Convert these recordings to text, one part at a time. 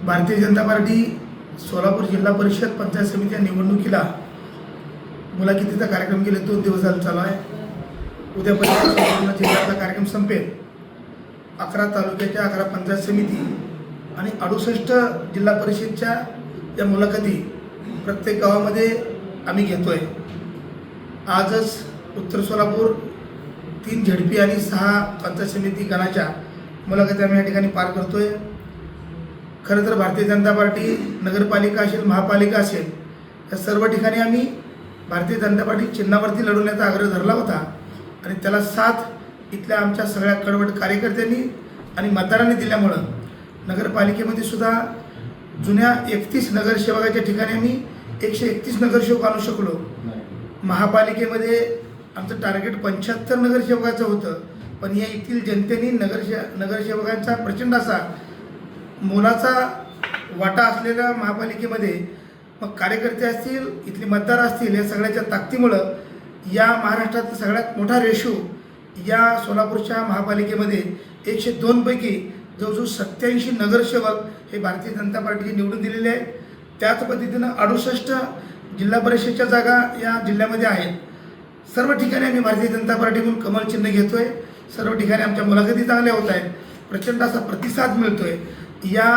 Bharatiya Janata party Solapur जिल्हा परिषद पंचायत समिती निवडणुकीला मुलाखतीचा कार्यक्रम गेले 2 दिवस चालू आहे। उद्यापर्यंत संपूर्ण जिल्ह्यातला कार्यक्रम संपेल। 11 तालुक्याच्या 11 पंचायत समिती आणि 68 जिल्हा परिषदच्या या मुलाखती प्रत्येक गावामध्ये आम्ही घेतोय। आजच उत्तर सोलापूर 3 झडपी आणि 6 पंचायत समिती गणाच्या मुलाखती आम्ही या ठिकाणी पार करतोय। खरं तर भारतीय जनता पार्टी नगरपालिका असेल, महापालिका असेल, या सर्व ठिकाणी आम्ही भारतीय जनता पार्टी चिन्हावरती लढवण्याचा आग्रह धरला होता आणि त्याला साथ इथल्या आमच्या सगळ्या कडवट कार्यकर्त्यांनी आणि मतदारांनी दिल्यामुळं नगरपालिकेमध्ये सुद्धा जुन्या 31 नगरसेवकाच्या ठिकाणी आम्ही 131 नगरसेवक आणू शकलो। महापालिकेमध्ये आमचं टार्गेट 75 नगरसेवकाचं होतं, पण या येथील जनतेने नगरसेवकांचा प्रचंड असा मोलाचा वाटा असलेल्या महापालिकेमध्ये मग कार्यकर्ते असतील, इथले मतदार असतील, या सगळ्याच्या ताकदीमुळं या महाराष्ट्रात सगळ्यात मोठा रेशो या सोलापूरच्या महापालिकेमध्ये 102 पैकी जवळजवळ 87 नगरसेवक हे भारतीय जनता पार्टीचे निवडून दिलेले आहेत। त्याच पद्धतीनं 68 जिल्हा परिषदच्या जागा या जिल्ह्यामध्ये आहेत। सर्व ठिकाणी आम्ही भारतीय जनता पार्टीकडून कमल चिन्ह घेतोय। सर्व ठिकाणी आमच्या मुलाखती चांगल्या होत आहेत, प्रचंड असा प्रतिसाद मिळतोय। या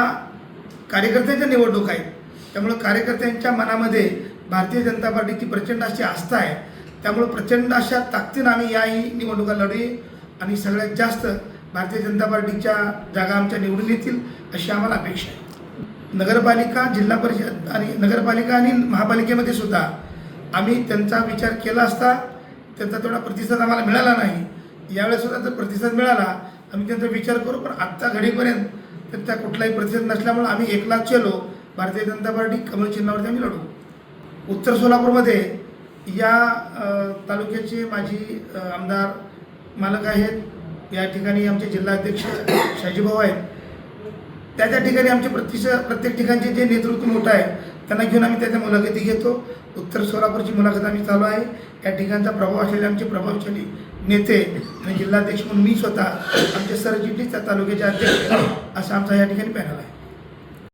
कार्यकर्त्यांच्या निवडणूक आहेत, त्यामुळे कार्यकर्त्यांच्या मनामध्ये भारतीय जनता पार्टीची प्रचंड अशी आस्था आहे। त्यामुळे प्रचंड अशा ताकदीनं आम्ही याही निवडणुका लढू आणि सगळ्यात जास्त भारतीय जनता पार्टीच्या जागा आमच्या निवडून येतील अशी आम्हाला अपेक्षा आहे। नगरपालिका, जिल्हा परिषद आणि नगरपालिका आणि महापालिकेमध्ये सुद्धा आम्ही त्यांचा विचार केला असता त्यांचा तेवढा प्रतिसाद आम्हाला मिळाला नाही। यावेळेस सुद्धा जर प्रतिसाद मिळाला आम्ही त्यांचा विचार करू, पण आत्ता घडीपर्यंत त्यांचा कुठलाही प्रतिसाद नसल्यामुळे आम्ही एकलाच चलो भारतीय जनता पार्टी कमल चिन्हावरती आम्ही लढू। उत्तर सोलापूरमध्ये या तालुक्याचे माजी आमदार मालक आहेत, या ठिकाणी आमचे जिल्हाध्यक्ष शाजीभाऊ आहेत। त्या ठिकाणी आमचे प्रत्येक ठिकाणचे जे नेतृत्व मोठं आहे त्यांना घेऊन आम्ही त्याच्या मुलाखती घेतो। उत्तर सोलापूरची मुलाखत आम्ही चालू आहे। या ठिकाणचा प्रभाव असलेले आमचे प्रभावशाली नेते आणि जिल्हाध्यक्ष म्हणून मी स्वतः, आमचे सरचिटणीस त्या तालुक्याचे अध्यक्ष, असा आमचा या ठिकाणी पॅनल आहे।